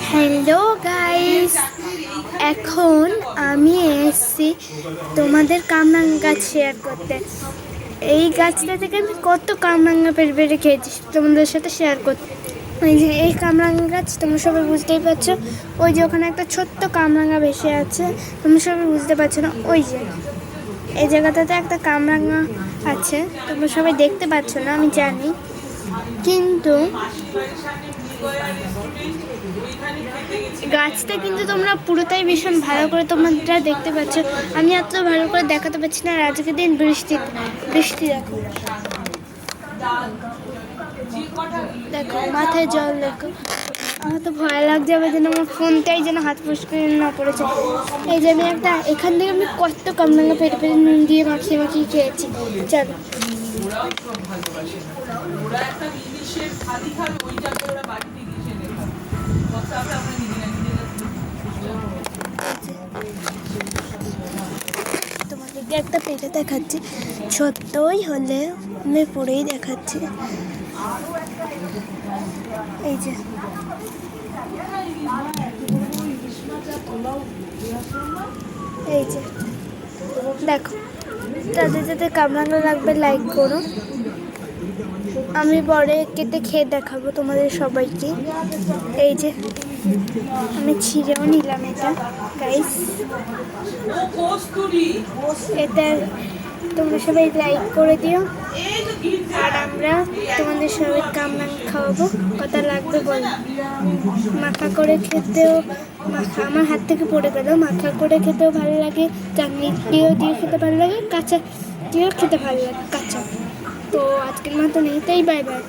Hello guys, এখন আমি এসেছি তোমাদের কামরাঙ্গা গাছ শেয়ার করতে। এই গাছটা থেকে আমি কত কামরাঙ্গা পেরে পেরে খেয়েছি তোমাদের সাথে শেয়ার করতে। ওই যে এই কামরাঙ্গা গাছ, তোমরা সবাই বুঝতেই পারছো। ওই যে ওখানে একটা ছোট্ট কামরাঙ্গা ভেসে আছে, তোমরা সবাই বুঝতে পারছো না। ওই যে এই জায়গাটাতে একটা কামরাঙ্গা আছে, তোমরা সবাই দেখতে পাচ্ছ না আমি জানি, কিন্তু গাছটা কিন্তু তোমরা পুরোটাই ভীষণ ভালো করে তোমরা দেখতে পাচ্ছ। আমি এত ভালো করে দেখাতে পারছি না, আর আজকের দিন বৃষ্টি দেখো, দেখো মাথায় জল, দেখো আমার তো ভয় লাগছে আবার, যেন আমার ফোনটাই যেন হাত ফুসকে না পড়েছে। এই যে আমি একটা এখান থেকে আমি কত কামরাঙ্গা পেটে পেটে নুন দিয়ে মাখিয়ে খেয়েছি। চলো তোমাদেরকে একটা পেটে দেখাচ্ছি, ছোট্টই হলে আমি পরেই দেখাচ্ছি। এই যে এই যে দেখো, যাদের যাদের কামরাঙ্গা লাগবে লাইক করো, আমি পরে কেটে খেয়ে দেখাবো তোমাদের সবাইকে। এই যে আমি ছিঁড়েও নিলাম এটা গাইস, এটা তোমরা সবাই লাইক করে দিও, আর আমরা তোমাদের সবাই কামরাঙ্গা খাওয়াবো। কথা লাগবে বলো, মাখা করে খেতেও, আমার হাত থেকে পড়ে গেল, মাখা করে খেতেও ভালো লাগে, চাটনি দিয়েও দিয়ে খেতে ভালো লাগে, কাঁচা দিয়েও খেতে ভালো লাগে কাঁচা। তো আজকের মতো নেই, তাই বাই বাই।